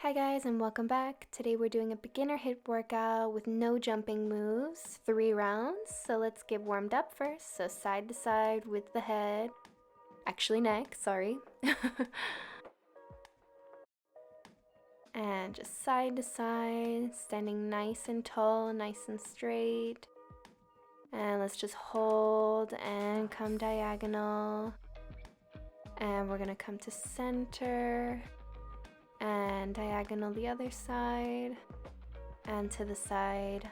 Hi guys and welcome back. Today we're doing a beginner HIIT workout with no jumping moves, 3 rounds. So let's get warmed up first. So side to side with the head, actually neck, sorry. And just side to side, standing nice and tall, nice and straight. And let's just hold and come diagonal. And we're gonna come to center. And diagonal the other side and to the side,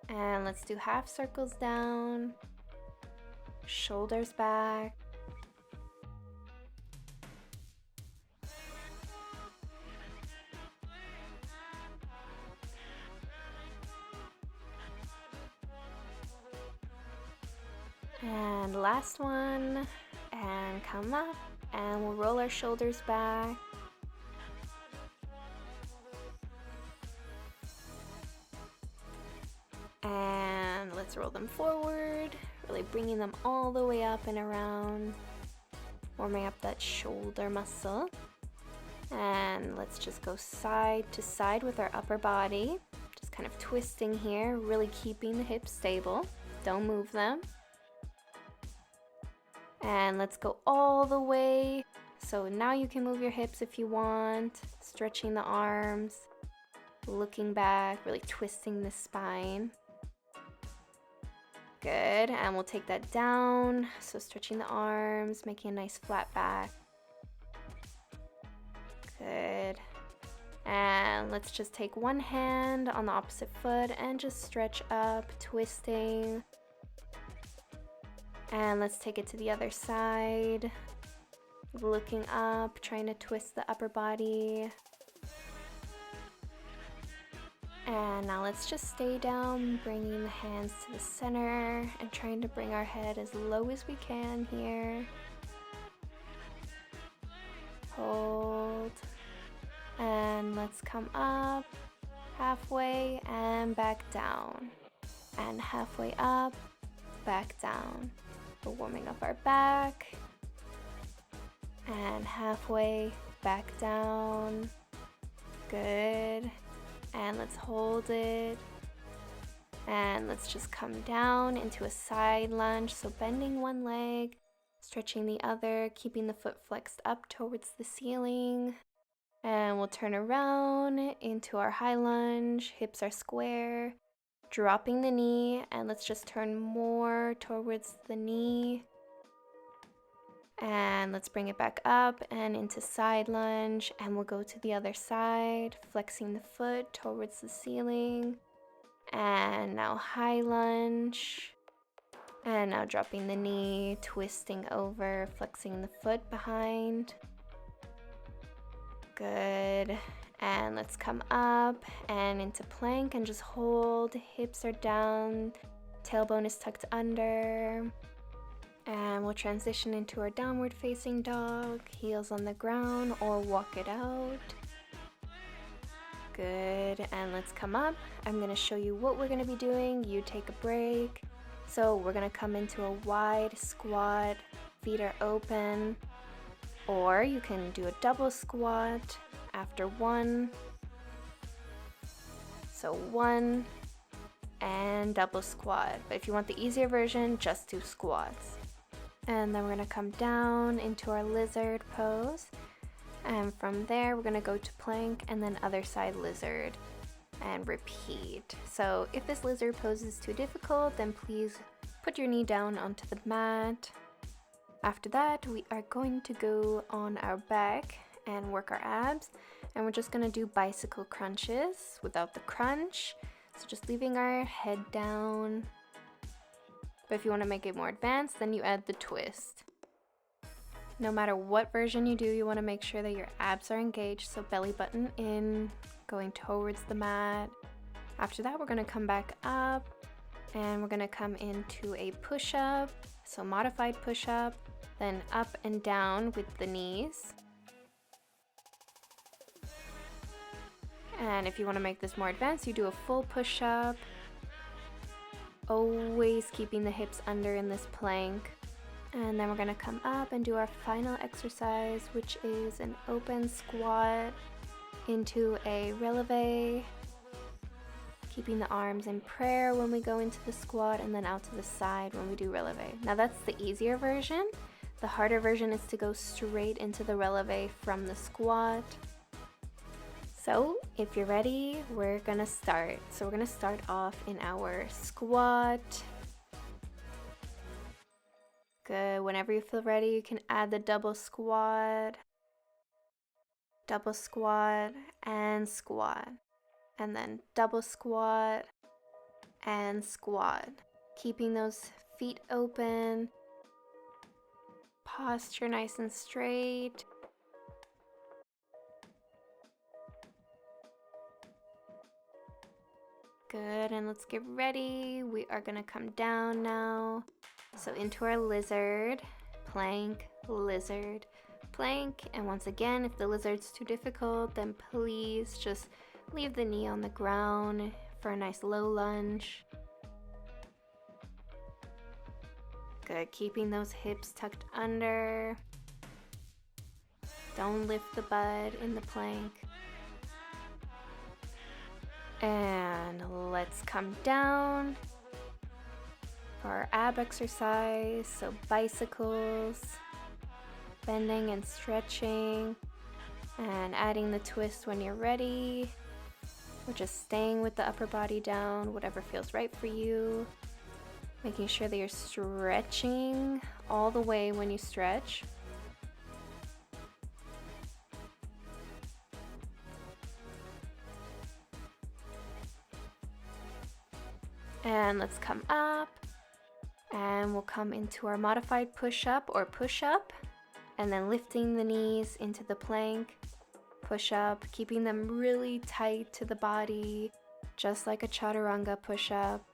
and let's do half circles down, shoulders back, and last one, and come up, and we'll roll our shoulders back. And let's roll them forward, really bringing them all the way up and around, warming up that shoulder muscle. And let's just go side to side with our upper body, just kind of twisting here, really keeping the hips stable. Don't move them. And let's go all the way. So now you can move your hips if you want, stretching the arms, looking back, really twisting the spine. Good, and we'll take that down. So stretching the arms, making a nice flat back. Good. And let's just take one hand on the opposite foot and just stretch up, twisting. And let's take it to the other side. Looking up, trying to twist the upper body. And now let's just stay down, bringing the hands to the center and trying to bring our head as low as we can here. Hold. And let's come up, halfway and back down. And halfway up, back down. We're warming up our back. And halfway back down. Good. And let's hold it. And let's just come down into a side lunge. So bending one leg, stretching the other, keeping the foot flexed up towards the ceiling. And we'll turn around into our high lunge. Hips are square. Dropping the knee, and let's just turn more towards the knee. And let's bring it back up and into side lunge, and we'll go to the other side, flexing the foot towards the ceiling. And now high lunge. And now dropping the knee, twisting over, flexing the foot behind. Good. And let's come up and into plank and just hold. Hips are down, tailbone is tucked under. And we'll transition into our downward facing dog, heels on the ground or walk it out. Good, and let's come up. I'm gonna show you what we're gonna be doing. You take a break. So we're gonna come into a wide squat, feet are open, or you can do a double squat after one. So one and double squat. But if you want the easier version, just do squats. And then we're gonna come down into our lizard pose. And from there, we're gonna go to plank and then other side lizard and repeat. So if this lizard pose is too difficult, then please put your knee down onto the mat. After that, we are going to go on our back and work our abs. And we're just gonna do bicycle crunches without the crunch. So just leaving our head down. But if you wanna make it more advanced, then you add the twist. No matter what version you do, you wanna make sure that your abs are engaged. So belly button in, going towards the mat. After that, we're gonna come back up and we're gonna come into a push-up. So modified push-up, then up and down with the knees. And if you want to make this more advanced, you do a full push-up, always keeping the hips under in this plank. And then we're going to come up and do our final exercise, which is an open squat. into a releve, keeping the arms in prayer when we go into the squat, and then out to the side when we do releve. Now that's the easier version. The harder version is to go straight into the releve from the squat. So if you're ready, we're gonna start. So we're gonna start off in our squat. Good. Whenever you feel ready, you can add the double squat, and squat, and then double squat and squat. Keeping those feet open, posture nice and straight. Good, and let's get ready. We are gonna come down now. So into our lizard, plank, lizard, plank. And once again, if the lizard's too difficult, then please just leave the knee on the ground for a nice low lunge. Good, keeping those hips tucked under. Don't lift the butt in the plank. And let's come down for our ab exercise. So bicycles, bending and stretching, and adding the twist when you're ready. We're just staying with the upper body down, whatever feels right for you. Making sure that you're stretching all the way when you stretch. And let's come up, and we'll come into our modified push-up or push-up, and then lifting the knees into the plank, push-up, keeping them really tight to the body, just like a chaturanga push-up.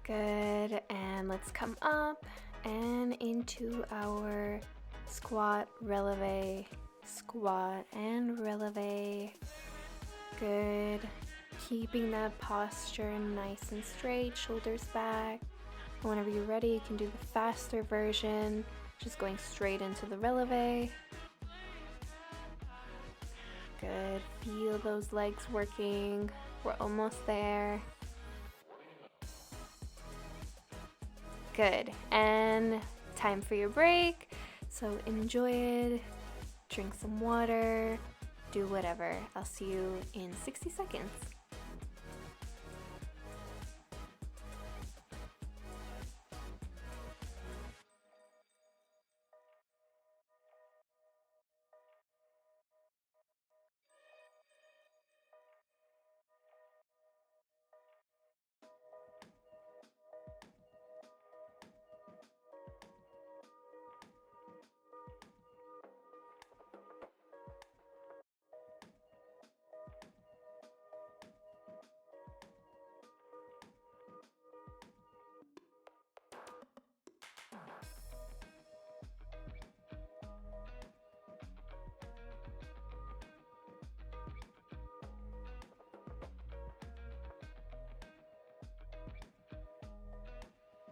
Good, and let's come up and into our squat, releve, squat, and releve. Good, keeping that posture nice and straight, shoulders back. And whenever you're ready, you can do the faster version, just going straight into the releve. Good, feel those legs working. We're almost there. Good, and time for your break. So enjoy it, drink some water, do whatever. I'll see you in 60 seconds.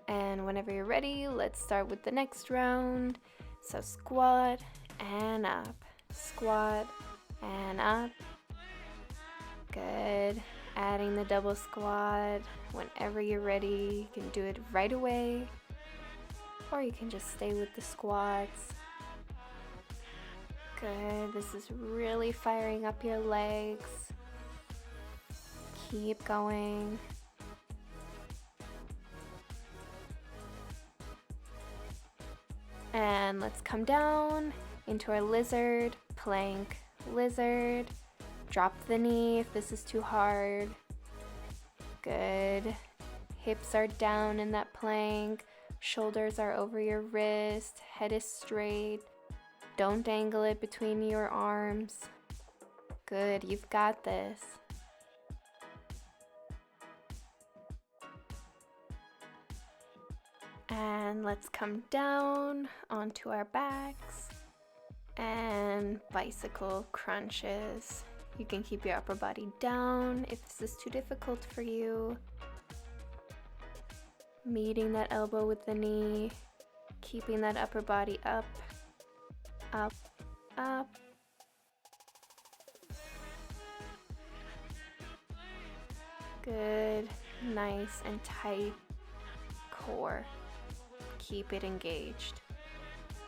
And whenever you're ready, let's start with the next round. So squat and up, squat and up. Good. Adding the double squat. Whenever you're ready, you can do it right away, or you can just stay with the squats. Good. This is really firing up your legs. Keep going. And let's come down into our lizard, plank, lizard. Drop the knee if this is too hard. Good. Hips are down in that plank. Shoulders are over your wrist. Head is straight. Don't dangle it between your arms. Good, you've got this. And let's come down onto our backs and bicycle crunches. You can keep your upper body down if this is too difficult for you. Meeting that elbow with the knee, keeping that upper body up, up, up. Good, nice and tight core. Keep it engaged.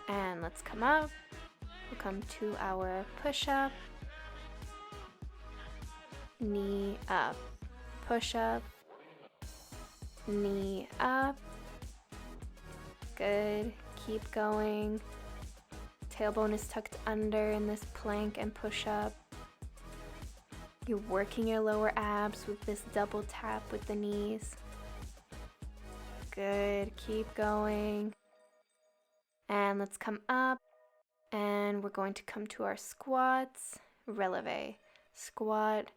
And let's come up. We'll come to our push-up. Knee up, push-up, knee up. Good, keep going. Tailbone is tucked under in this plank and push-up. You're working your lower abs with this double tap with the knees. Good, keep going. And let's come up, and we're going to come to our squats. Releve, squat,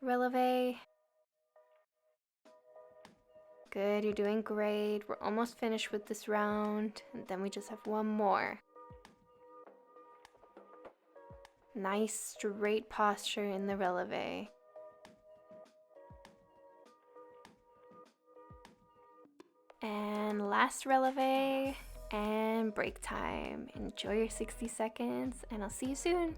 releve. Good, you're doing great. We're almost finished with this round, and then we just have one more. Nice straight posture in the releve. And last releve, and break time. Enjoy your 60 seconds, and I'll see you soon.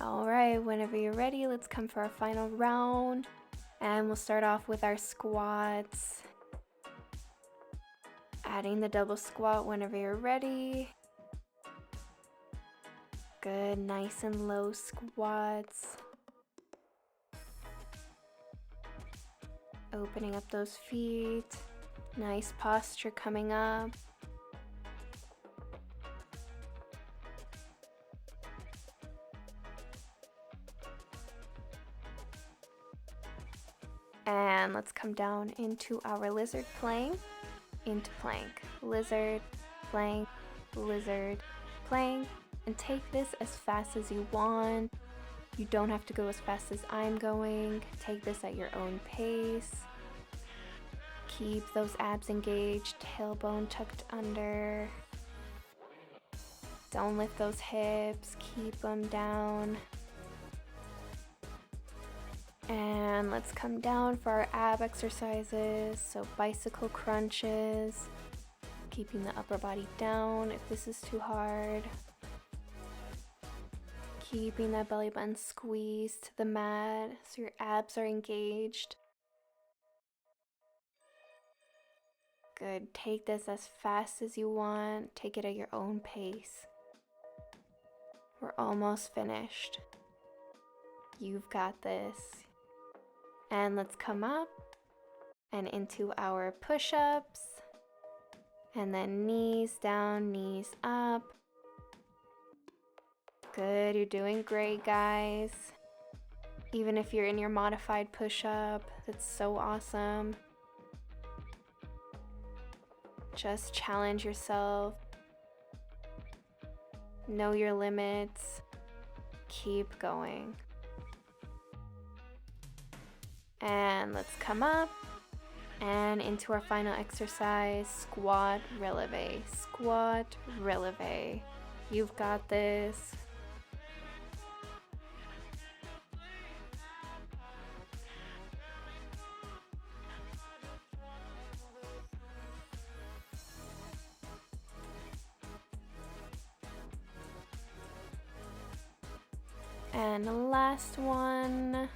All right, whenever you're ready, let's come for our final round. And we'll start off with our squats. Adding the double squat whenever you're ready. Good, nice and low squats. Opening up those feet. Nice posture coming up. And let's come down into our lizard plank, into plank, lizard, plank, lizard, plank, and take this as fast as you want. You don't have to go as fast as I'm going. Take this at your own pace. Keep those abs engaged, tailbone tucked under. Don't lift those hips, keep them down. And let's come down for our ab exercises. So bicycle crunches, keeping the upper body down if this is too hard. Keeping that belly button squeezed to the mat so your abs are engaged. Good, take this as fast as you want. Take it at your own pace. We're almost finished. You've got this. And let's come up and into our push-ups. And then knees down, knees up. Good, you're doing great, guys. Even if you're in your modified push-up, that's so awesome. Just challenge yourself. Know your limits. Keep going. And let's come up and into our final exercise, squat, releve, squat, releve. You've got this. And the last one.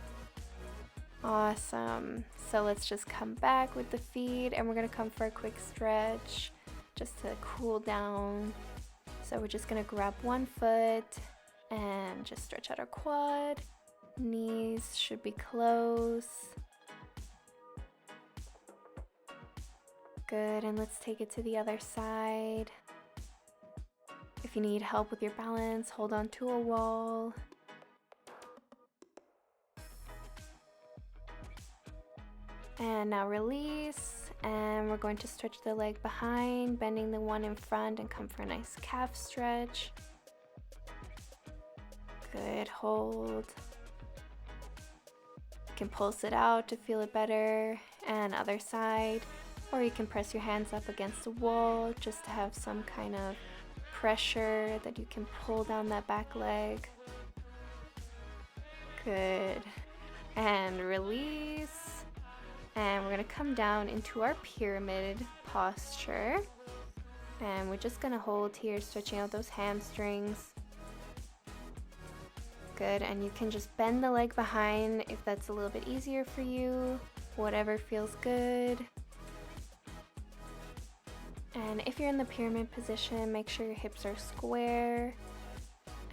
Awesome. So let's just come back with the feet and we're gonna come for a quick stretch just to cool down. So we're just gonna grab one foot and just stretch out our quad. Knees should be close. Good, and let's take it to the other side. If you need help with your balance, hold on to a wall. And now release, and we're going to stretch the leg behind, bending the one in front, and come for a nice calf stretch. Good, hold. You can pulse it out to feel it better, and other side. Or you can press your hands up against the wall just to have some kind of pressure that you can pull down that back leg. Good. And release. And we're gonna come down into our pyramid posture. And we're just gonna hold here, stretching out those hamstrings. Good, and you can just bend the leg behind if that's a little bit easier for you. Whatever feels good. And if you're in the pyramid position, make sure your hips are square.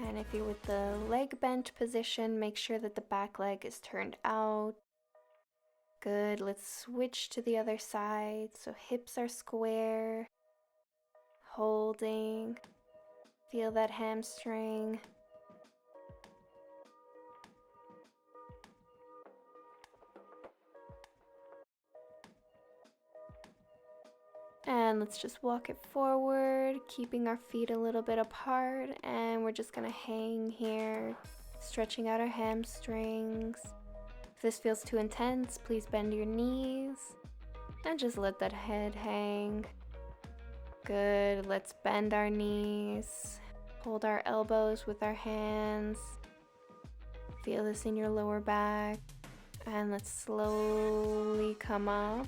And if you're with the leg bent position, make sure that the back leg is turned out. Good, let's switch to the other side. So hips are square, holding, feel that hamstring. And let's just walk it forward, keeping our feet a little bit apart, and we're just gonna hang here, stretching out our hamstrings. If this feels too intense, please bend your knees and just let that head hang. Good, let's bend our knees, hold our elbows with our hands. Feel this in your lower back, and let's slowly come up.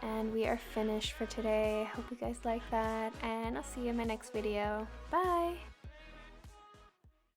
And we are finished for today. Hope you guys like that, and I'll see you in my next video. Bye!